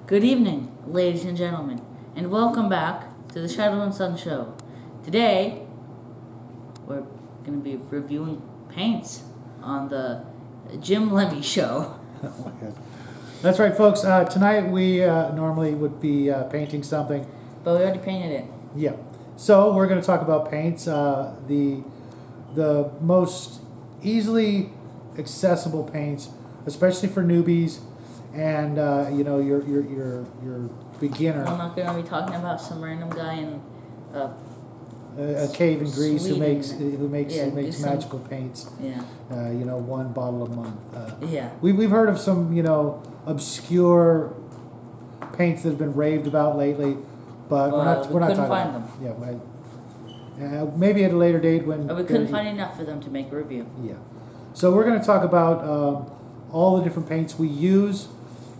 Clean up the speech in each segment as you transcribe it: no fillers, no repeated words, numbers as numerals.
Good evening, ladies and gentlemen, and welcome back to the Shadow and Sun Show. Today, we're going to be reviewing paints on the Jim Lemmy Show. That's right, folks. Tonight we normally would be painting something. But we already painted it. Yeah. So we're going to talk about paints. The most easily accessible paints, especially for newbies, and your beginner. I'm not going to be talking about some random guy in A cave in Greece who Sweden. makes magical paints. Yeah. One bottle a month. Yeah. We've heard of some obscure paints that have been raved about lately, but we're not couldn't talking find about them. Yeah, maybe at a later date when We couldn't find enough for them to make a review. Yeah. So we're going to talk about all the different paints we use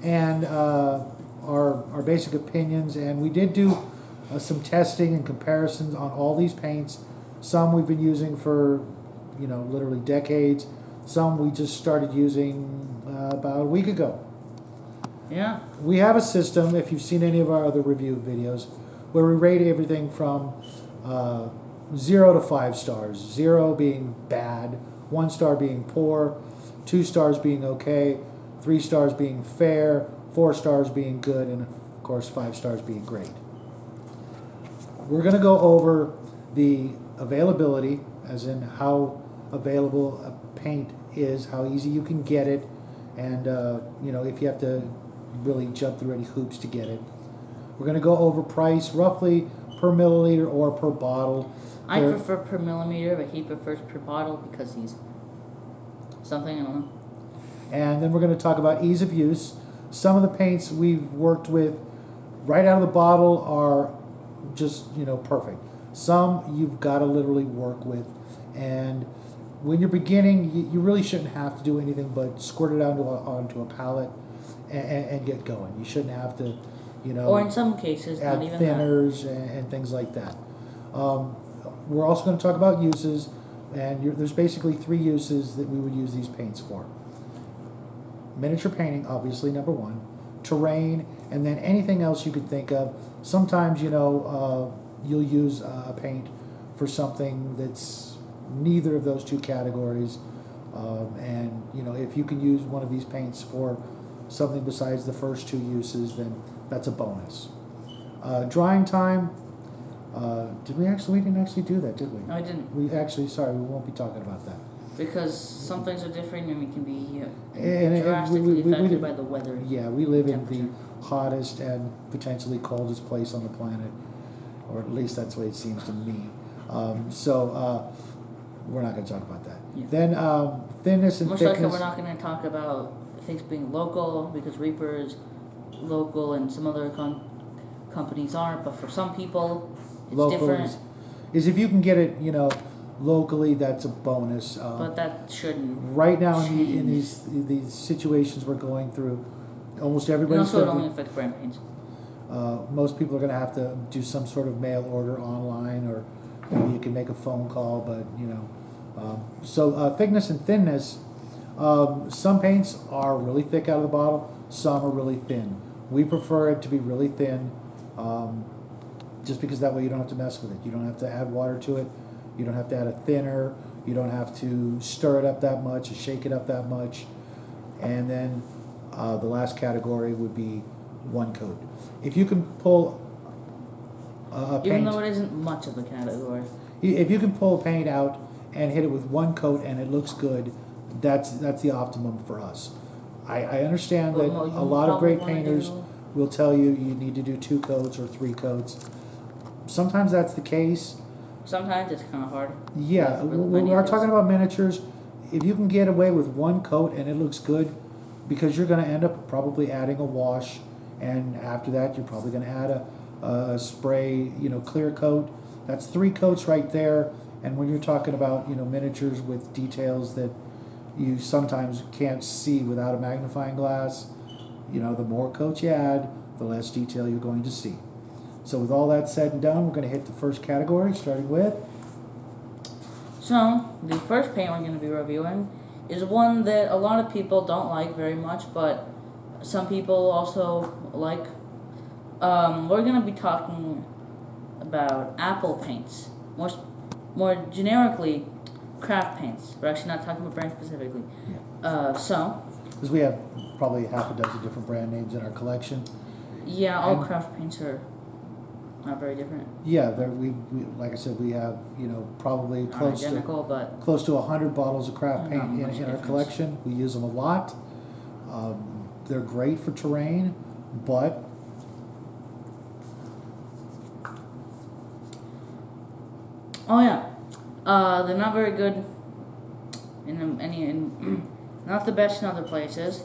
and our basic opinions, and we did do some testing and comparisons on all these paints. Some we've been using for literally decades. Some we just started using about a week ago. Yeah. We have a system, if you've seen any of our other review videos, where we rate everything from 0 to 5 stars. 0 being bad, 1 star being poor, 2 stars being okay, 3 stars being fair, 4 stars being good, and of course 5 stars being great. We're going to go over the availability, as in how available a paint is, how easy you can get it, and if you have to really jump through any hoops to get it. We're going to go over price, roughly per milliliter or per bottle. I prefer per millimeter, but he prefers per bottle because he's something, I don't know. And then we're going to talk about ease of use. Some of the paints we've worked with right out of the bottle are just, perfect. Some you've got to literally work with. And when you're beginning, you really shouldn't have to do anything but squirt it onto a palette and get going. You shouldn't have to, Or in some cases, add not even thinners and things like that. We're also going to talk about uses, and there's basically 3 uses that we would use these paints for. Miniature painting, obviously, number 1. Terrain, and then anything else you could think of. Sometimes, you'll use a paint for something that's neither of those 2 categories. And if you can use one of these paints for something besides the first 2 uses, then that's a bonus. Drying time. We didn't actually do that, did we? No, I didn't. We won't be talking about that. Because some things are different and we can be And drastically affected by the weather. Yeah, we live in the hottest and potentially coldest place on the planet, or at least that's the way it seems to me. So we're not going to talk about that. Yeah. Then thinness and Most thickness. likely we're not going to talk about things being local, because Reaper is local and some other companies aren't, but for some people it's Local different. is if you can get it, locally, that's a bonus. But that shouldn't. Right now in change. these situations we're going through, almost And everybody's also it going only affects brand paints. most people are going to have to do some sort of mail order online, or maybe you can make a phone call, but so thickness and thinness. Some paints are really thick out of the bottle, some are really thin. We prefer it to be really thin, just because that way you don't have to mess with it. You don't have to add water to it. You don't have to add a thinner. You don't have to stir it up that much or shake it up that much. And then the last category would be 1 coat. If you can pull a paint, Even though it isn't much of a category. if you can pull a paint out and hit it with 1 coat and it looks good, that's the optimum for us. I understand that Well, you a lot of great probably wanna painters will tell you need to do 2 coats or 3 coats. Sometimes that's the case. Sometimes it's kind of hard. Yeah, With when we are miniatures. talking about miniatures, if you can get away with 1 coat and it looks good, because you're going to end up probably adding a wash, and after that you're probably going to add a spray, clear coat. That's 3 coats right there. And when you're talking about miniatures with details that you sometimes can't see without a magnifying glass, the more coats you add, the less detail you're going to see. So with all that said and done, we're going to hit the first category, starting with... So, the first paint we're going to be reviewing is one that a lot of people don't like very much, but some people also like. We're gonna be talking about Apple paints, more generically, craft paints. We're actually not talking about brands specifically. So Because we have probably half a dozen different brand names in our collection. yeah, all And- craft paints are not very different. Yeah, we like I said, we have probably Not close to identical, but 100 bottles of craft Not paint much in our difference. collection. We use them a lot. They're great for terrain, but oh yeah, they're not very good not the best in other places.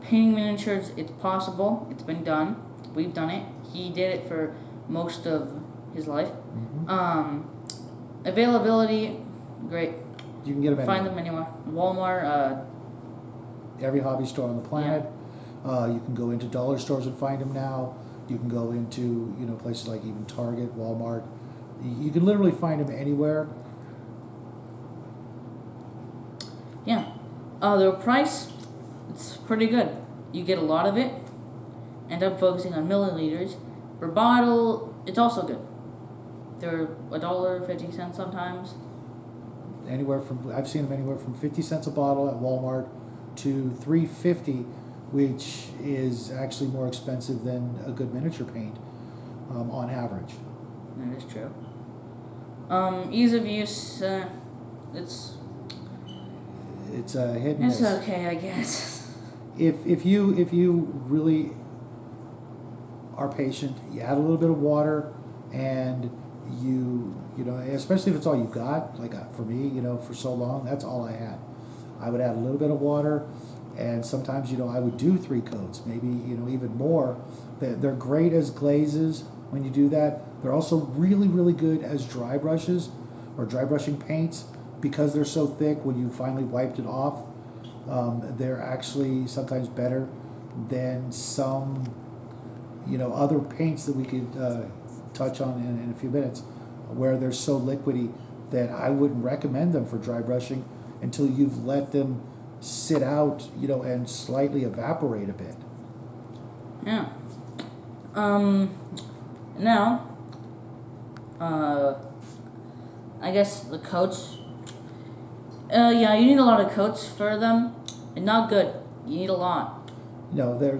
Painting miniatures, it's possible. It's been done. We've done it. He did it for most of his life. Availability, great. you can get them Find anywhere. them anywhere. Walmart. Every hobby store on the planet. You can go into dollar stores and find them now. You can go into places like even Target, Walmart. You can literally find them anywhere. Yeah. Their price, it's pretty good. You get a lot of it. End up focusing on milliliters. Per bottle, it's also good. They're $1.50 sometimes. I've seen them anywhere from 50 cents a bottle at Walmart to $3.50, which is actually more expensive than a good miniature paint on average. That is true. Ease of use, it's It's a hit and miss. okay, I guess. If you really are patient, you add a little bit of water, and especially if it's all you got. Like for me, for so long, that's all I had. I would add a little bit of water, and sometimes I would do 3 coats, maybe even more. They're great as glazes when you do that. They're also really really good as dry brushes or dry brushing paints because they're so thick. When you finally wiped it off, they're actually sometimes better than some other paints that we could touch on in a few minutes, where they're so liquidy that I wouldn't recommend them for dry brushing until you've let them sit out, and slightly evaporate a bit. Yeah. Now, I guess the coats. Yeah, you need a lot of coats for them. And not good. You need a lot. They're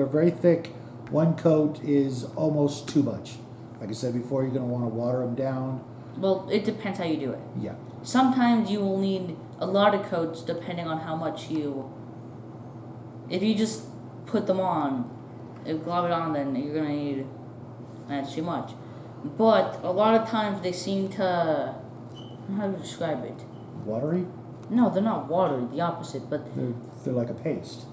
very thick. One coat is almost too much. Like I said before, you're going to want to water them down. Well, it depends how you do it. Yeah. Sometimes you will need a lot of coats depending on how much you. If you just put them on, glob it on, then you're gonna need. That's too much. But a lot of times they seem to. I don't know how to describe it. Watery? No, they're not watery. The opposite, but They're like a paste.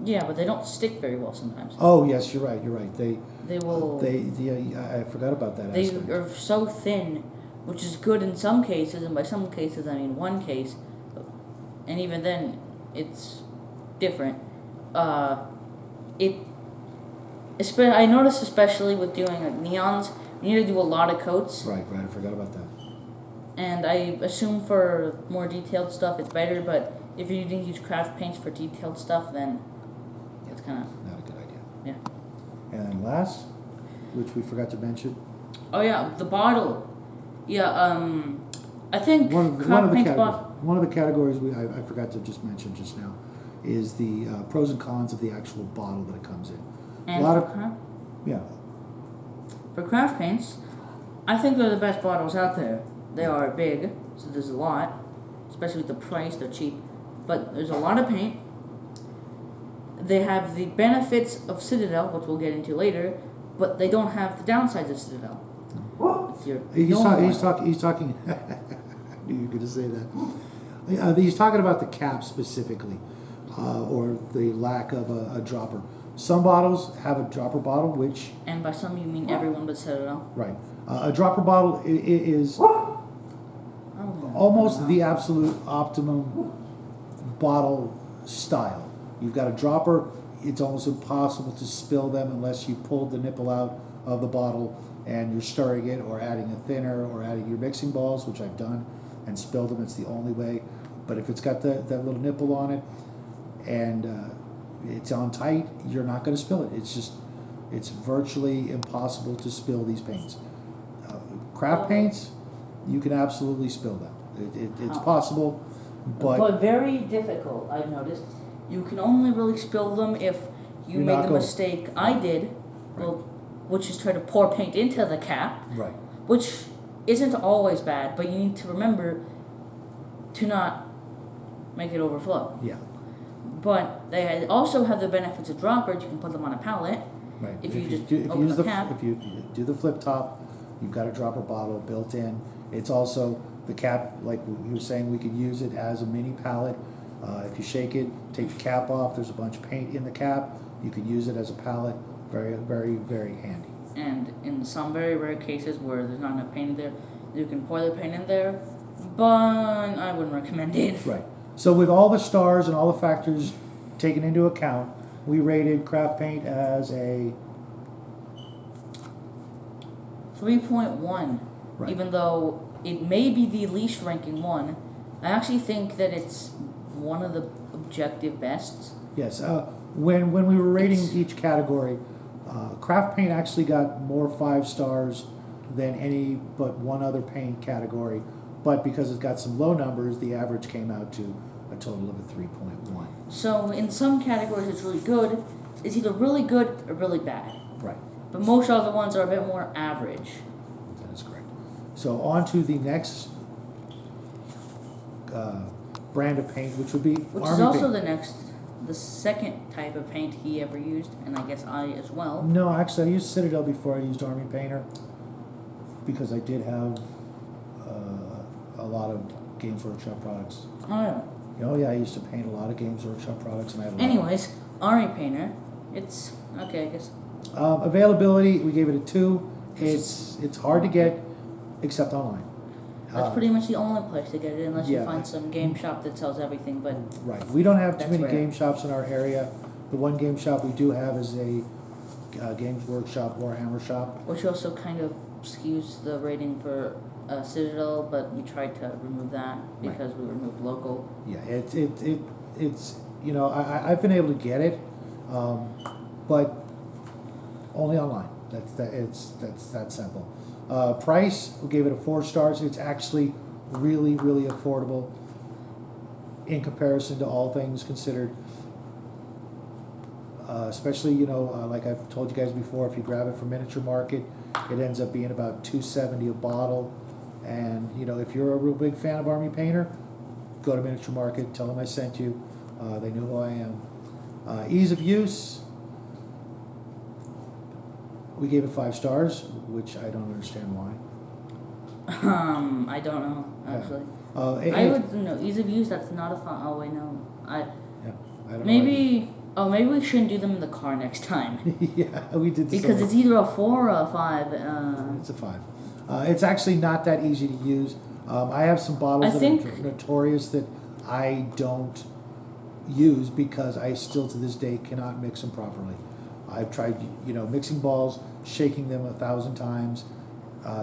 yeah, but they don't stick very well sometimes. Oh yes, you're right. They will. I forgot about that They aspect. are so thin, which is good in some cases, and by some cases I mean one case, and even then, it's different. I noticed especially with doing like neons, you need to do a lot of coats, Right. I forgot about that. and I assume for more detailed stuff it's better. But if you're using huge craft paints for detailed stuff, then it's kind of Not a good idea. yeah. And then last, which we forgot to mention, Oh yeah, the bottle. Yeah, I think one of craft the paint's categories I forgot to just mention just now is the pros and cons of the actual bottle that it comes in. And a lot for of yeah. For craft paints, I think they're the best bottles out there. They are big, so there's a lot, especially with the price, they're cheap. But there's a lot of paint. They have the benefits of Citadel, which we'll get into later, but they don't have the downsides of Citadel. He's talking. I knew you were going to say that. He's talking about the cap specifically, or the lack of a dropper. Some bottles have a dropper bottle, which And by some you mean everyone but Citadel. right. A dropper bottle is almost the absolute optimum bottle style. You've got a dropper. It's almost impossible to spill them unless you pull the nipple out of the bottle and you're stirring it or adding a thinner or adding your mixing balls, which I've done, and spilled them. It's the only way. But if it's got that little nipple on it, and it's on tight, you're not going to spill it. It's virtually impossible to spill these paints. Craft paints, you can absolutely spill them. It's possible, but very difficult, I've noticed. You can only really spill them if you You're made not the going- mistake I did, well, which is try to pour paint into the cap, right. which isn't always bad, but you need to remember to not make it overflow. Yeah, But they also have the benefits of droppers. You can put them on a pallet. right. If you just if you open use the cap. if you do the flip top, you've got a dropper bottle built in. It's also the cap, like you were saying, we could use it as a mini pallet. If you shake it, take the cap off. There's a bunch of paint in the cap. You could use it as a pallet. Very, very, very handy. And in some very rare cases where there's not enough paint in there, you can pour the paint in there, but I wouldn't recommend it. Right. So with all the stars and all the factors taken into account, we rated Craft Paint as a 3.1. Right. Even though it may be the least ranking one, I actually think that it's one of the objective bests. yes. When we were rating It's- each category, Craft Paint actually got more 5 stars than any but one other paint category. But because it's got some low numbers, the average came out to a total of a 3.1. So in some categories it's really good. It's either really good or really bad. Right. But most other ones are a bit more average. That is correct. So on to the next brand of paint, which would be Which Army is also paint. the second type of paint he ever used, and I guess I as well. No, actually, I used Citadel before I used Army Painter because I did have a lot of Games Workshop products. Oh, Oh yeah, I used to paint a lot of Games Workshop products, and I had a lot. anyways, Ari Painter. It's okay, I guess. Availability, we gave it a 2. It's hard to get, except online. That's pretty much the only place to get it, unless yeah. you find some game shop that sells everything. But Right. We don't have too That's many rare. game shops in our area. The one game shop we do have is a Games Workshop Warhammer shop. which also kind of skews the rating for Citadel, but we tried to remove that because we removed local. Yeah, it's you know, I've been able to get it, but only online. That's that simple. Price, we gave it a 4 stars. It's actually really, really affordable in comparison to all things considered. Especially, you know, like I've told you guys before, if you grab it from Miniature Market, it ends up being about $2.70 a bottle. And you know, if you're a real big fan of Army Painter, go to Miniature Market, tell them I sent you. They know who I am. Ease of use, we gave it 5 stars, which I don't understand why. I don't know actually. I I would know ease of use. That's not a fun. Oh wait, no. I don't know. Maybe. Oh, maybe we shouldn't do them in the car next time Yeah, we did this because already. it's either a 4 or a 5. It's a 5. It's actually not that easy to use. I have some bottles I that think- are notorious that I don't use because I still to this day cannot mix them properly. I've tried, you know, mixing balls, shaking them 1,000 times,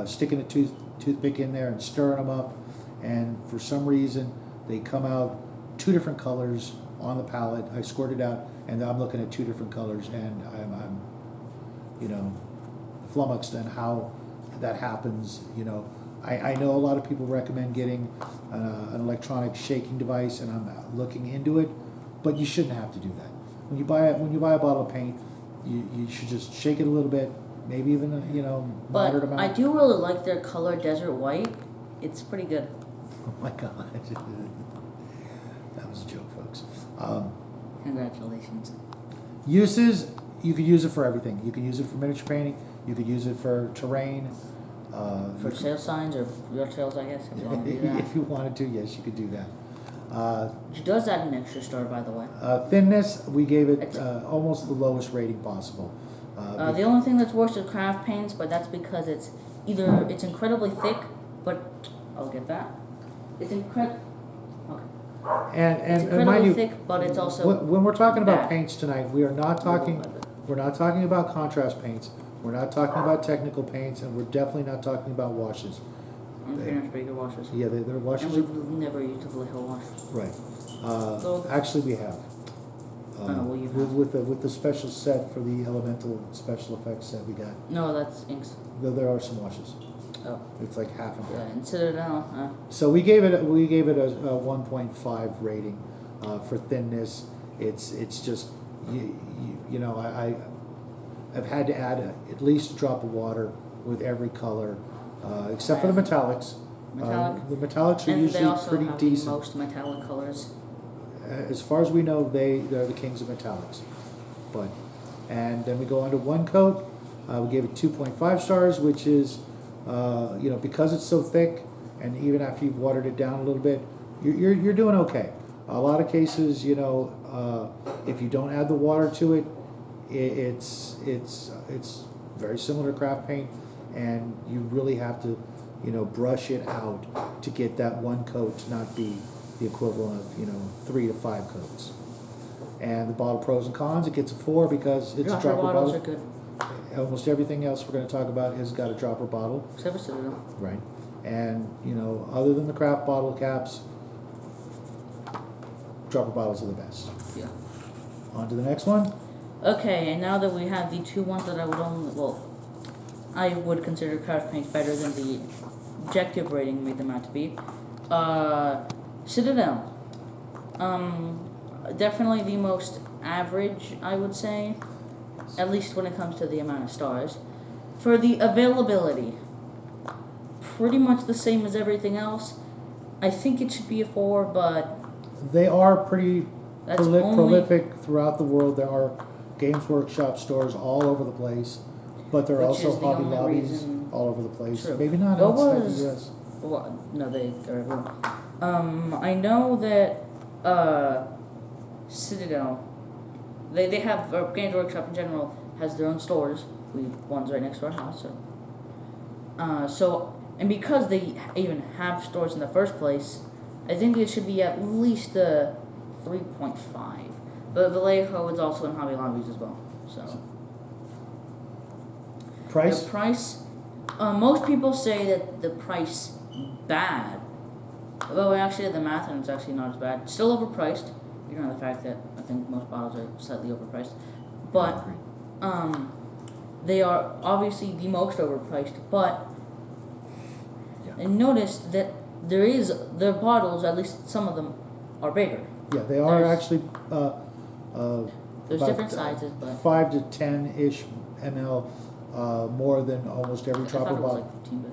sticking a toothpick in there and stirring them up, and for some reason they come out 2 different colors on the palette. I squirt it out, and I'm looking at 2 different colors, and I'm you know, flummoxed on how that happens. You know, I know a lot of people recommend getting an electronic shaking device, and I'm looking into it, but you shouldn't have to do that. When you buy a bottle of paint, you should just shake it a little bit, maybe even you know, moderate But amount. I do really like their color Desert White. It's pretty good. Oh my god, that was a joke, folks. Congratulations. Uses, you could use it for everything. You could use it for miniature painting. You could use it for terrain. For sale signs or real trails, I guess, if you want to do that. If you wanted to, yes, you could do that. Which does add an extra star, by the way. Thinness, we gave it It's- almost the lowest rating possible. The only thing that's worse is craft paints, but that's because it's either it's incredibly thick, but I'll get that. It's incredible. Okay. and It's mind incredibly you, thick, but it's also when we're talking about bad. paints tonight, we are not talking. We're not talking about contrast paints. We're not talking about technical paints, and we're definitely not talking about washes. pretty much pretty good washers. Yeah, they're washes. And we've never used a Vallejo wash. Right. So- Actually, we have. Well, you with the special set for the elemental special effects set we got. No, that's inks. Though there are some washes. Oh, It's like half and yeah, half. and Citadel. So we gave it a 1.5 rating for thinness. It's just I've had to add at least a drop of water with every color, except for the metallics. Metallic. The metallics are And they usually also pretty have decent. the most metallic colors. As far as we know, they're the kings of metallics. And then we go on to one coat. We gave it 2.5 stars, which is, because it's so thick, and even after you've watered it down a little bit, you're doing okay. A lot of cases, if you don't add the water to it, it's very similar to craft paint, and you really have to, brush it out to get that one coat to not be the equivalent of 3 to 5 coats. And the bottle pros and cons, it gets a 4 because it's a Dropper dropper bottles bottle. are good. Almost everything else we're going to talk about has got a dropper bottle, Except for Citadel. right? And other than the craft bottle caps, dropper bottles are the best. Yeah. On to the next one. Okay, and now that we have the two ones that I would consider craft paints better than the objective rating made them out to be. Citadel. Definitely the most average, I would say. At least when it comes to the amount of stars. For the availability, pretty much the same as everything else. I think it should be a 4, but They are pretty that's prolific throughout the world. There are Games Workshop stores all over the place, but there are Which also is the Hobby only Lobbies reason- all over the place. True. Maybe not What outside was- the U.S. Well, no, they are everywhere. I know that Citadel, they have Games Workshop in general has their own stores. One's right next to our house. And because they even have stores in the first place, I think it should be at least a 3.5. But Vallejo is also in Hobby Lobbies as well. So Price? the price, most people say that the price bad. Although I actually did the math and it's actually not as bad. Still overpriced. You know the fact that I think most bottles are slightly overpriced. But they are obviously the most overpriced. But I noticed that their bottles, at least some of them, are bigger. Yeah, they are There's- actually There's about, different sizes, but 5 to 10-ish ml more than almost every I thought dropper it was bottle. like 15.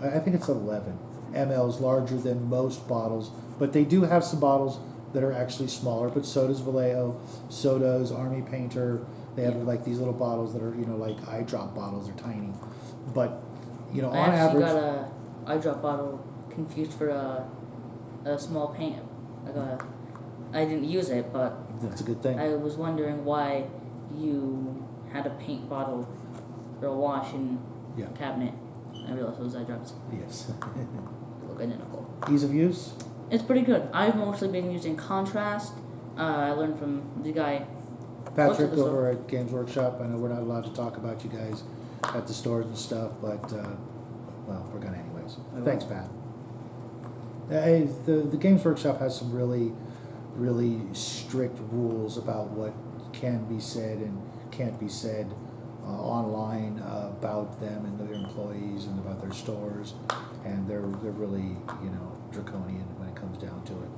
But I think it's 11 mLs larger than most bottles, but they do have some bottles that are actually smaller, but so does Vallejo, so does Army Painter. They have like these little bottles that are, like eye drop bottles, are tiny. But, on I actually average, got a eye drop bottle confused for a small paint. I didn't use it, but that's a good thing. I was wondering why you had a paint bottle or a wash in Yeah. a cabinet. I realized it was eye drops. Yes. They look identical. Ease of use? It's pretty good. I've mostly been using Contrast. I learned from the guy. Patrick Most of the over at Games Workshop. I know we're not allowed to talk about you guys at the stores and stuff, but, well, we're going to anyways. will. Thanks, Pat. The Games Workshop has some really, really strict rules about what can be said and can't be said online about them and their employees and about their stores, and they're really draconian when it comes down to it.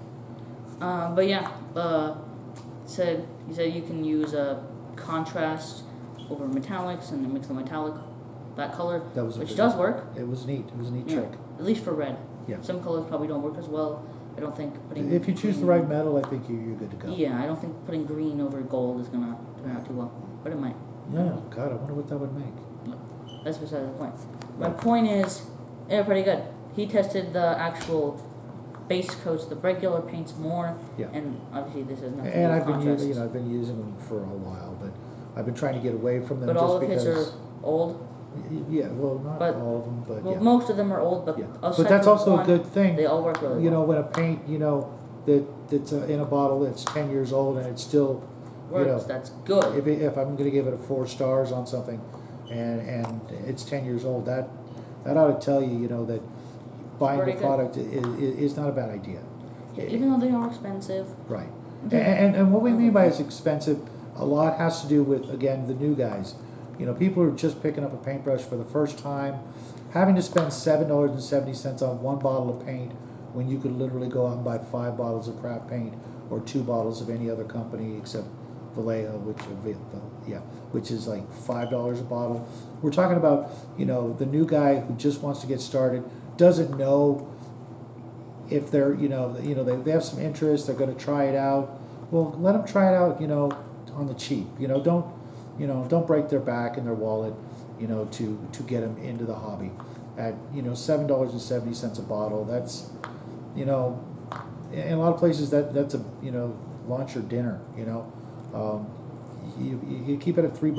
But yeah, he said you can use a contrast over metallics and mix the metallic that color, That was a which good- does work. It was neat. It was a neat Yeah, trick. at least for red. Yeah. Some colors probably don't work as well. I don't think putting. If you choose the green- right metal, I think you're good to go. Yeah, I don't think putting green over gold is gonna turn out too well, but it might. Yeah, God, I wonder what that would make. That's beside the point. My point is, they're pretty good. He tested the actual base coats, the regular paints more, Yeah. and obviously this is nothing. And to I've do been with using, contrast. I've been using them for a while, but I've been trying to get away from them But just all of because. his are old. Yeah, well, not But- all of them, but Well, yeah. most of them are old, but Yeah. aside But that's from also a one, good thing. They all work really well. When a paint, that's in a bottle that's 10 years old and it's still, Works. That's good. if I'm going to give it a 4 stars on something, and it's 10 years old, that ought to tell you, that buying Pretty the good. product is not a bad idea. Even though they are expensive. Right. And what we mean by it's expensive, a lot has to do with, again, the new guys. You know, people who are just picking up a paintbrush for the first time, having to spend $7.70 on one bottle of paint when you could literally go out and buy 5 bottles of craft paint or 2 bottles of any other company except Vallejo, which is like $5 a bottle. We're talking about, you know, the new guy who just wants to get started, doesn't know if they're, they have some interest, they're going to try it out. Well, let them try it out, on the cheap. Don't break their back and their wallet, to get them into the hobby. At $7.70 a bottle, that's, in a lot of places that's a lunch or dinner. You keep it at $3,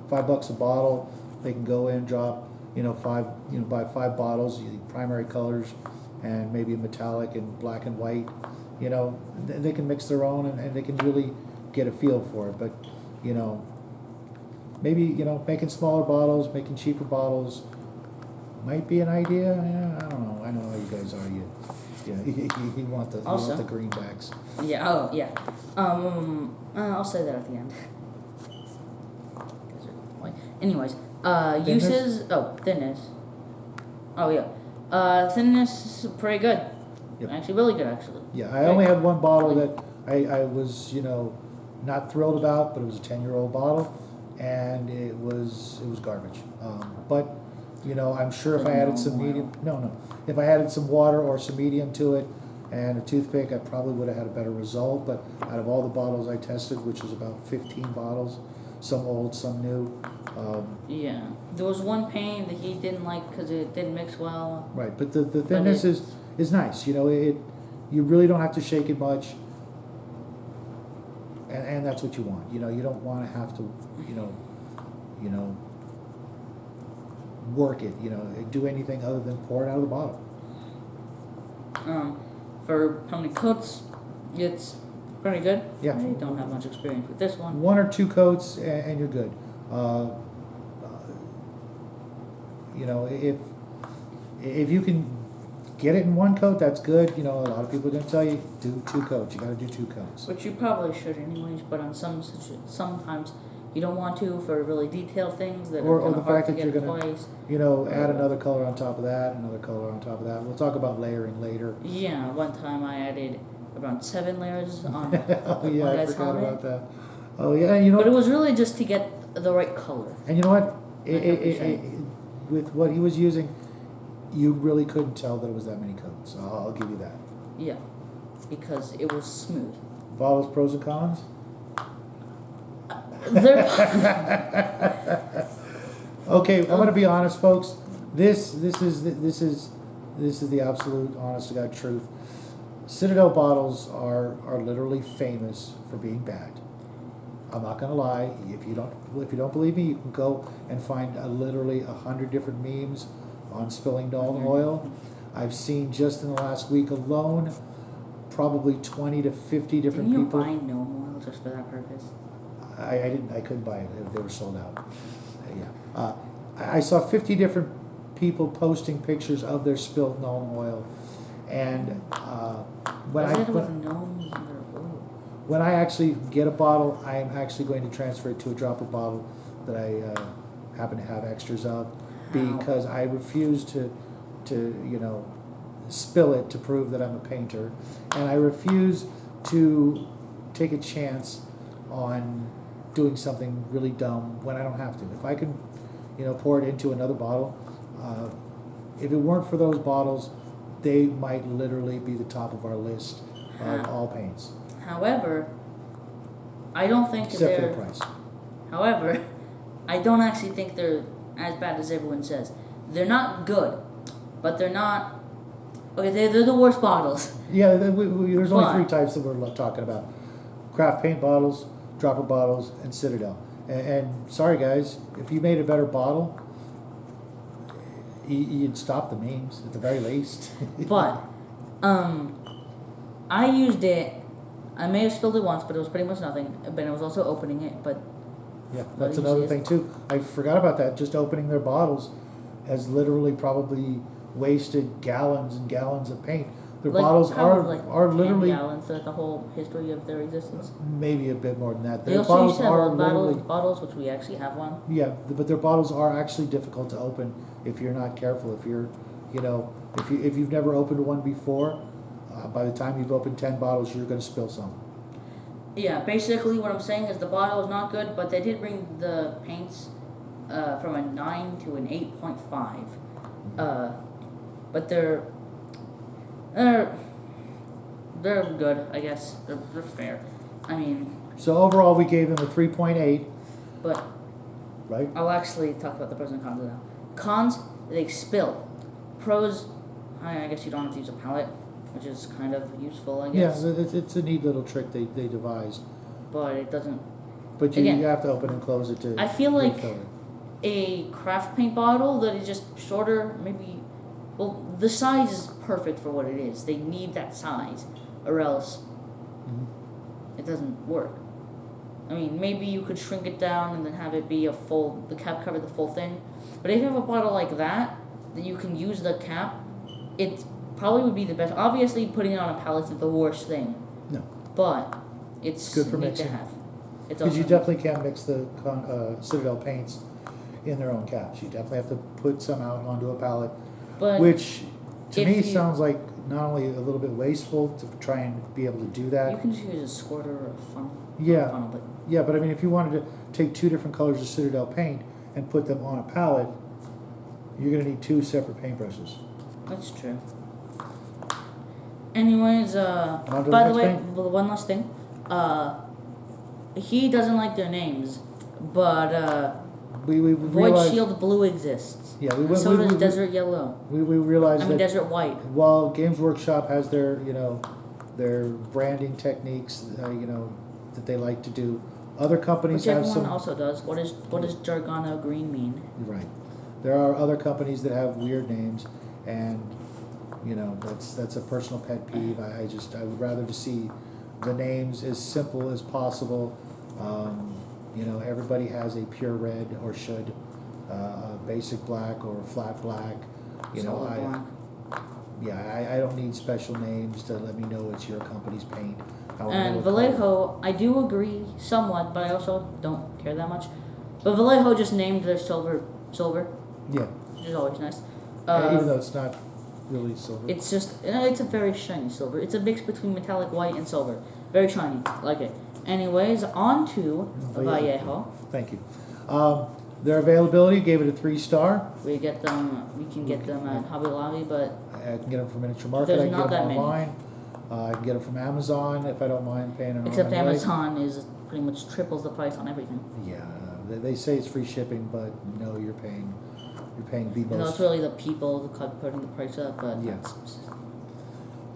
$5 a bottle. They can go in, drop buy 5 bottles, primary colors, and maybe a metallic and black and white. They can mix their own and they can really get a feel for it. But maybe making smaller bottles, making cheaper bottles might be an idea. Yeah, I don't know. I know how you guys are. You want the greenbacks. Yeah. Oh, yeah. I'll say that at the end. Anyways, uses. Oh, thinness. Oh yeah. Thinness is pretty good. Yep. Actually, really good. Actually. Yeah, I only had one bottle that I was not thrilled about, but it was a 10-year-old bottle, and it was garbage. But I'm sure if I added some medium, if I added some water or some medium to it and a toothpick, I probably would have had a better result. But out of all the bottles I tested, which was about 15 bottles, some old, some new. Yeah, there was one paint that he didn't like because it didn't mix well. Right, but the thinness is nice. You really don't have to shake it much. And that's what you want. You don't want to have to, work it. Do anything other than pour it out of the bottle. For how many coats, it's pretty good. Yeah. I don't have much experience with this one. 1 or 2 coats and you're good. If you can get it in 1 coat, that's good. A lot of people are going to tell you do 2 coats. You got to do 2 coats. Which you probably should anyways, but on sometimes you don't want to for really detailed things that are kind of hard to get twice. Add another color on top of that, another color on top of that. We'll talk about layering later. Yeah, one time I added around 7 layers on. Oh yeah, I forgot about that. Oh yeah, But it was really just to get the right color. And you know what? With what he was using, you really couldn't tell that it was that many coats. I'll give you that. Yeah, because it was smooth. Bottles, pros and cons. Okay, I'm gonna be honest, folks. This is the absolute, honest to God truth. Citadel bottles are literally famous for being bad. I'm not gonna lie. If you don't believe me, you can go and find literally 100 different memes on spilling Dalton oil. I've seen just in the last week alone, probably 20 to 50 different people. people. Didn't you buy Gnome oil just for that purpose? I didn't. I couldn't buy it. They were sold out. Yeah. I saw 50 different people posting pictures of their spilled Dalton oil, and when I actually get a bottle, I am actually going to transfer it to a dropper bottle that I happen to have extras of, because I refuse to spill it to prove that I'm a painter, and I refuse to take a chance on doing something really dumb when I don't have to. If I can, pour it into another bottle, if it weren't for those bottles, they might literally be the top of our list of all paints. However, I don't think except for the price. However, I don't actually think they're as bad as everyone says. They're not good, but they're not. Okay, they're the worst bottles. Yeah, there's only 3 types that we're talking about: craft paint bottles, dropper bottles, and Citadel. And sorry guys, if you made a better bottle, you'd stop the memes at the very least. But I used it. I may have spilled it once, but it was pretty much nothing. But I was also opening it. But yeah, that's another thing too. I forgot about that. Just opening their bottles has literally probably wasted gallons and gallons of paint. Their Like, bottles probably are 10 literally gallons throughout the whole history of their existence. maybe a bit more than that. They Their also used bottles to have are old literally bottles, which we actually have one. yeah, but their bottles are actually difficult to open if you're not careful. If you're, you know, if you've never opened one before, by the time you've opened 10 bottles, you're going to spill some. Yeah, basically what I'm saying is the bottle is not good, but they did bring the paints from a 9 to an 8.5. But they're good, I guess. They're fair. I mean, So overall, we gave them a 3.8, but right? I'll actually talk about the pros and cons now. Cons, they spill. Pros, I guess you don't have to use a palette, which is kind of useful, I Yeah, guess. it's a neat little trick they devised. But it doesn't. But Again, you have to open and close it to I feel like refill it. a craft paint bottle that is just shorter, maybe. Well, the size is perfect for what it is. They need that size, or else Mhm. it doesn't work. I mean, maybe you could shrink it down and then have it be the cap cover the full thing. But if you have a bottle like that you can use the cap, it probably would be the best. Obviously, putting it on a pallet is the worst thing. No. But it's Good for neat mixing. to have. It's Because you also- definitely can't mix the Citadel paints in their own caps. You definitely have to put some out onto a pallet, But which to if me you- sounds like not only a little bit wasteful to try and be able to do you that. can just use a squirter or a funnel. Yeah. Funnel, but Yeah, but I mean, if you wanted to take two different colors of Citadel paint and put them on a pallet, you're going to need two separate paintbrushes. that's true. Anyways, On to the by the next way, paint? well, one last thing. He doesn't like their names, but We Void realized, Shield Blue exists. Yeah, And so does Desert Yellow. we realized I mean, that Desert White. while Games Workshop has their their branding techniques that they like to do, other companies Which have everyone some. also does. What does Jargano Green mean? Right. There are other companies that have weird names, and that's a personal pet peeve. I would rather to see the names as simple as possible. Everybody has a pure red or should, a basic black or flat black. Solid black. I don't need special names to let me know it's your company's paint. I wanna know And what color. Vallejo, I do agree somewhat, but I also don't care that much. But Vallejo just named their silver, Yeah, which is always nice. even though it's not really silver. It's just, it's a very shiny silver. It's a mix between metallic white and silver. Very shiny, like it. Anyways, on to Vallejo. Thank you. Their availability gave it a 3-star. We can get them at Hobby Lobby, but I can get them from Miniature Market. There's I can not get them that many. online. I can get them from Amazon if I don't mind paying an arm except and a leg. Amazon is pretty much triples the price on everything. Yeah, they say it's free shipping, but no, you're paying the You know, most. it's really the people putting the price up, but Yeah.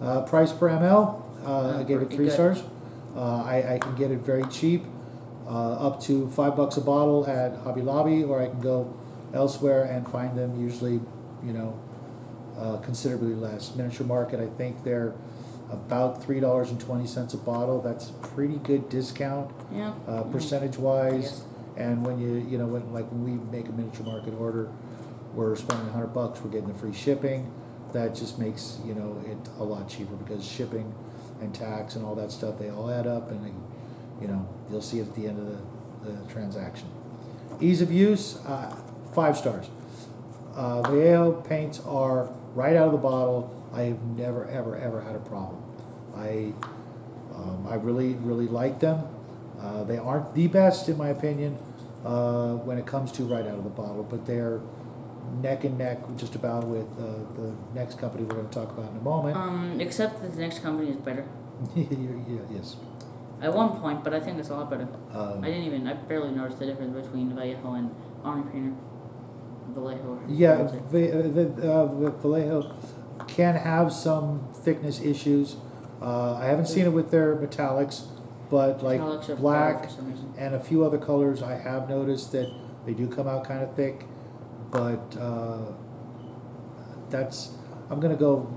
that's Price per ml, I gave it pretty 3 good. stars. I can get it very cheap, up to $5 a bottle at Hobby Lobby, or I can go elsewhere and find them usually, considerably less. Miniature Market, I think they're about $3.20 a bottle. That's a pretty good discount, yeah. percentage I wise. guess. And when when we make a Miniature Market order, we're spending $100, we're getting the free shipping. That just makes it a lot cheaper, because shipping and tax and all that stuff, they all add up, and you'll see it at the end of the transaction. Ease of use, 5 stars. Vallejo paints are right out of the bottle. I have never ever had a problem. I really like them. They aren't the best in my opinion when it comes to right out of the bottle, but they're neck and neck just about with the next company we're going to talk about in a moment. Except that the next company is better. Yes. At one point, but I think it's a lot better. Um, I barely noticed the difference between Vallejo and Army Painter. Vallejo. Yeah, Vallejo can have some thickness issues. I haven't seen it with their metallics, but like Metallics are better black for some reason. and a few other colors, I have noticed that they do come out kind of thick. But I'm gonna go,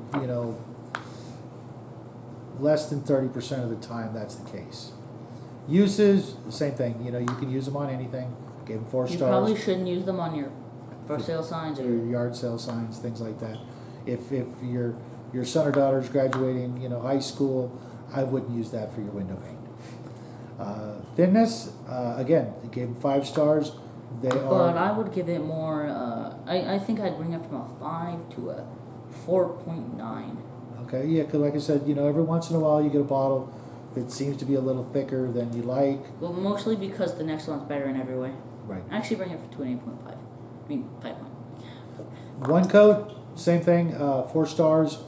less than 30% of the time that's the case. Uses, same thing. You can use them on anything. Gave them 4 You stars. probably shouldn't use them on your for sale signs Your or yard sale signs, things like that. If you're your son or daughter's graduating, high school, I wouldn't use that for your window paint. Thinness, again, they gave them 5 stars. But I would give it more. I think I'd bring it from a 5 to a 4.9. Okay, yeah, because like I said, every once in a while you get a bottle that seems to be a little thicker than you like. Well, mostly because the next one's better in every way. Right. I actually bring it to an 8.5. I mean, 5. One coat, same thing, 4 stars.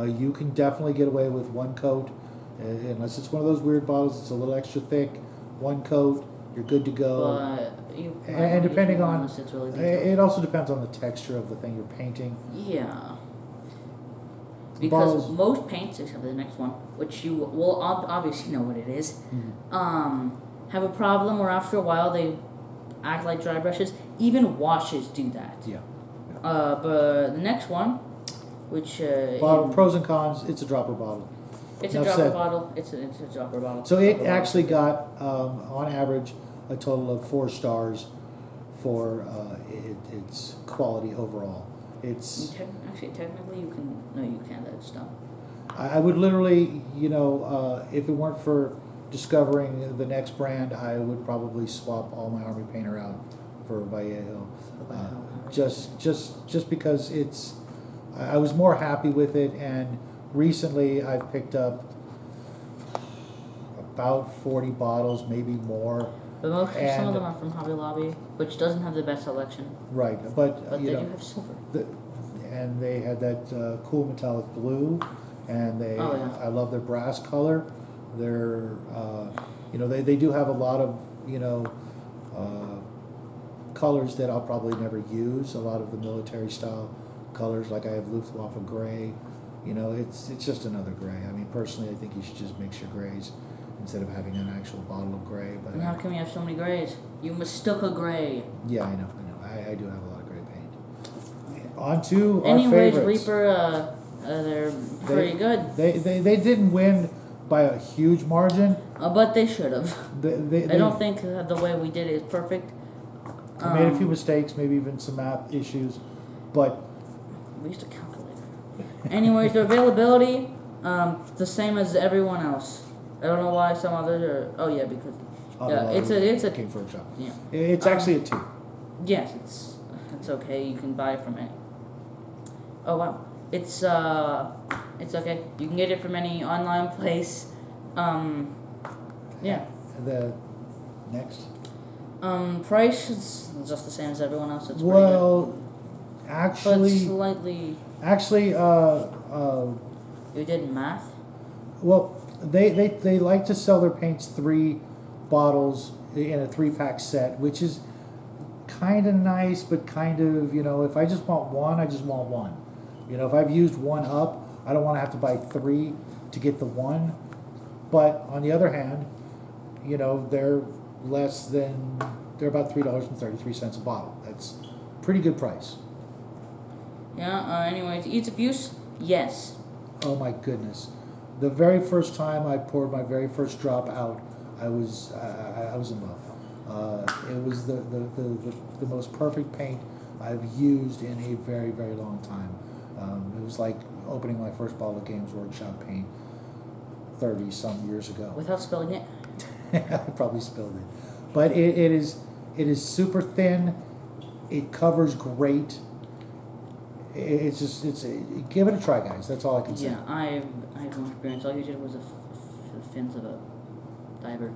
You can definitely get away with 1 coat, unless it's one of those weird bottles that's a little extra thick. 1 coat, you're good to go. But and depending on, unless it's really it also depends on the texture of the thing you're painting. Yeah. Because Bottles. most paints, except for the next one, which you will obviously know what it is, have a problem where after a while they act like dry brushes. Even washes do that. Yeah. But the next one, which Bottle, pros and cons, it's a dropper bottle. it's Enough a dropper said. bottle. It's a dropper bottle. So it Dropper actually bottle. got, on average, a total of 4 stars for its quality overall. It's, Actually, technically, you can. No, you can't. That's dumb. I would literally, if it weren't for discovering the next brand, I would probably swap all my Army Painter out for Vallejo. Just because I was more happy with it, and recently I've picked up about 40 bottles, maybe more. But most some And- of them are from Hobby Lobby, which doesn't have the best selection. Right, but But they do have silver. and they had that cool metallic blue, and Oh, yeah. I love their brass color. They're they do have a lot of colors that I'll probably never use. A lot of the military style colors, like I have Luftwaffe gray. It's just another gray. I mean, personally, I think you should just mix your grays instead of having an actual bottle of gray. But And how come you have so many grays? You mistook a gray. yeah, I know. I do have a lot of gray paint. On to our Anyways, favorites. Reaper, they're pretty good. They didn't win by a huge margin. But they should have. They I don't think the way we did it is perfect. made a few mistakes, maybe even some math issues, but We used a calculator. Anyways, their availability, the same as everyone else. I don't know why some others are. Oh yeah, because it's a Games Workshop. yeah. It's actually a 2. Yes, it's okay. You can buy it from it. Oh wow, it's okay. You can get it from any online place. Yeah. The next. Price is just the same as everyone else. It's Well, pretty good. But actually, slightly. You did math. well, they like to sell their paints 3 bottles in a 3-pack set, which is kind of nice, but kind of, if I just want one, I just want one. If I've used one up, I don't want to have to buy 3 to get the one. But on the other hand, they're they're about $3.33 a bottle. That's pretty good price. Yeah. Anyways, ease of use. Yes. Oh my goodness. The very first time I poured my very first drop out, I was in love. It was the most perfect paint I've used in a very, very long time. It was like opening my first bottle of Games Workshop paint 30-some years ago. Without spelling it. I probably spilled it. But it is super thin. It covers great. Give it a try, guys. That's all I can say. Yeah, I have no experience. All you did was the fins of a diver.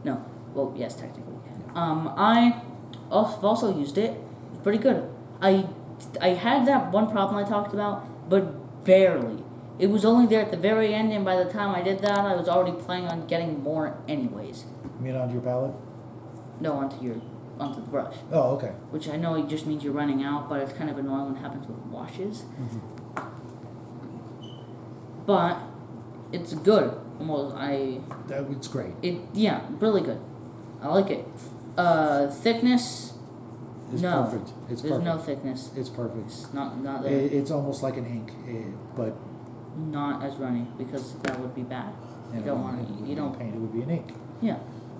No. Well, yes, technically. I've also used it. It's pretty good. I had that one problem I talked about, but barely. It was only there at the very end, and by the time I did that, I was already planning on getting more anyways. You mean onto your palette? No, onto the brush. Oh, okay. Which I know it just means you're running out, but it's kind of annoying when it happens with washes. Mm-hmm. But it's good. It's great. Yeah, really good. I like it. Thickness. It's No. perfect. It's There's perfect. no thickness. It's perfect. It's not there. It's almost like an ink, but Not as runny, because that would be bad. You don't want it would you be don't. paint. It would be an ink, Yeah.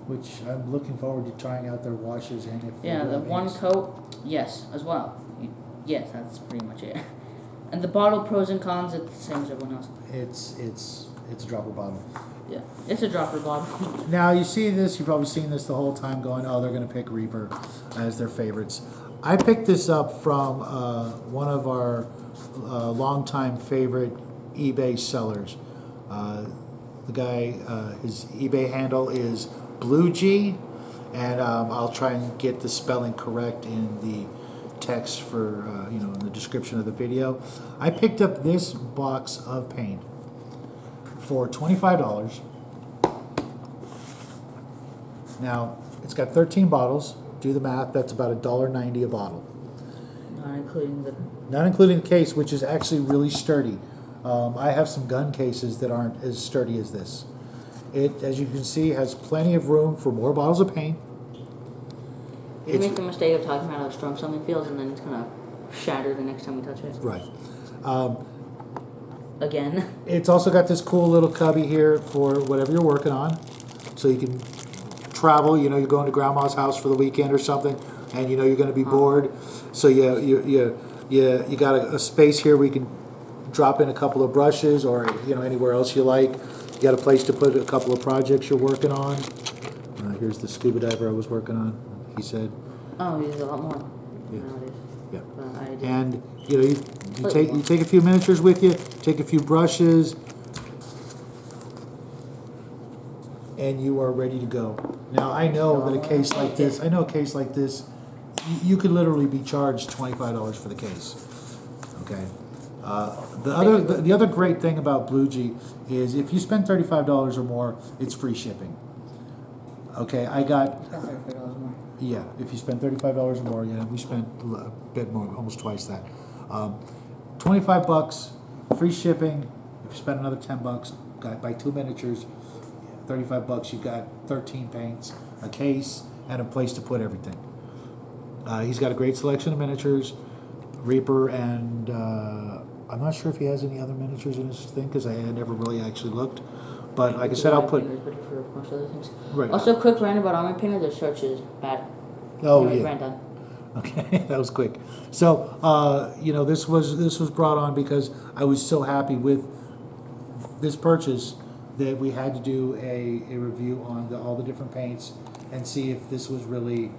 which I'm looking forward to trying out their washes and if they Yeah, do the have one inks. coat, yes, as well. Yes, that's pretty much it. And the bottle pros and cons, it's the same as everyone else. It's a dropper bottle. Yeah, it's a dropper bottle. Now you see this, you've probably seen this the whole time going, oh, they're going to pick Reaper as their favorites. I picked this up from one of our longtime favorite eBay sellers. The guy, his eBay handle is BlueG, and I'll try and get the spelling correct in the text for, in the description of the video. I picked up this box of paint for $25. Now, it's got 13 bottles. Do the math, that's about $1.90 a bottle. Not including the case, which is actually really sturdy. I have some gun cases that aren't as sturdy as this. It, as you can see, has plenty of room for more bottles of paint. You make the mistake of talking about how strong something feels, and then it's gonna shatter the next time we touch it. Right. Again. It's also got this cool little cubby here for whatever you're working on. So you can travel, you're going to grandma's house for the weekend or something, and you're going to be bored. So you got a space here where you can drop in a couple of brushes, or anywhere else you like. You got a place to put a couple of projects you're working on. Here's the scuba diver I was working on, he said. Oh, he does a lot more Yeah. nowadays. Yeah. And you take a few miniatures with you, take a few brushes, and you are ready to go. Now I know that a case like this, you could literally be charged $25 for the case. Okay. The other great thing about BlueG is if you spend $35 or more, it's free shipping. Okay, I got. $35 more. Yeah, if you spend $35 or more, we spent a bit more, almost twice that. $25, free shipping. If you spend another $10, buy 2 miniatures. $35, you've got 13 paints, a case, and a place to put everything. He's got a great selection of miniatures, Reaper, and I'm not sure if he has any other miniatures in his thing because I had never really actually looked. But like I said, I'll put. For most other things. Right. Also, quick rant about Army Painter. Their search is bad. Oh Anyway, yeah. rant done. Okay, that was quick. So this was brought on because I was so happy with this purchase that we had to do a review on all the different paints and see if this was really,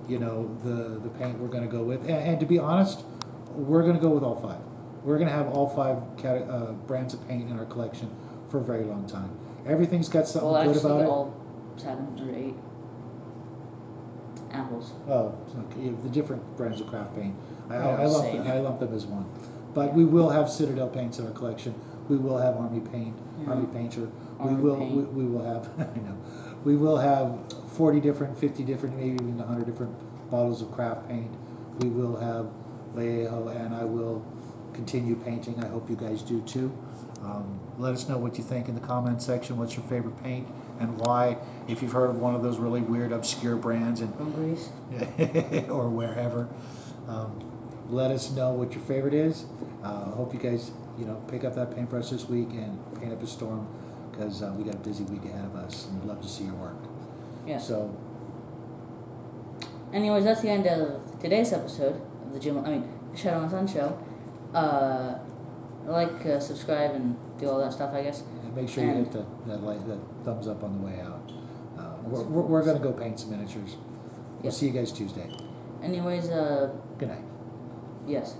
the paint we're going to go with. And to be honest, we're going to go with all 5. We're going to have all 5 brands of paint in our collection for a very long time. Everything's got something good about it. All 7 or 8 apples. Oh, okay. The different brands of craft paint. I Same. lump them as one. But we will have Citadel paints in our collection. We will have Army paint, Army Painter. Army paint. We will have I know. We will have 40 different, 50 different, maybe even 100 different bottles of craft paint. We will have Vallejo, and I will continue painting. I hope you guys do too. Let us know what you think in the comment section. What's your favorite paint and why? If you've heard of one of those really weird, obscure brands and From Greece. or wherever, let us know what your favorite is. Hope you guys, pick up that paintbrush this week and paint up a storm because we got a busy week ahead of us, and we'd love to see your work. Yeah. So, anyways, that's the end of today's episode of the Shadow and Sun Show. Subscribe, and do all that stuff, I guess. and make sure you hit that thumbs up on the way out. We're gonna go paint some miniatures. We'll see you guys Tuesday. Anyways, Good night. yes.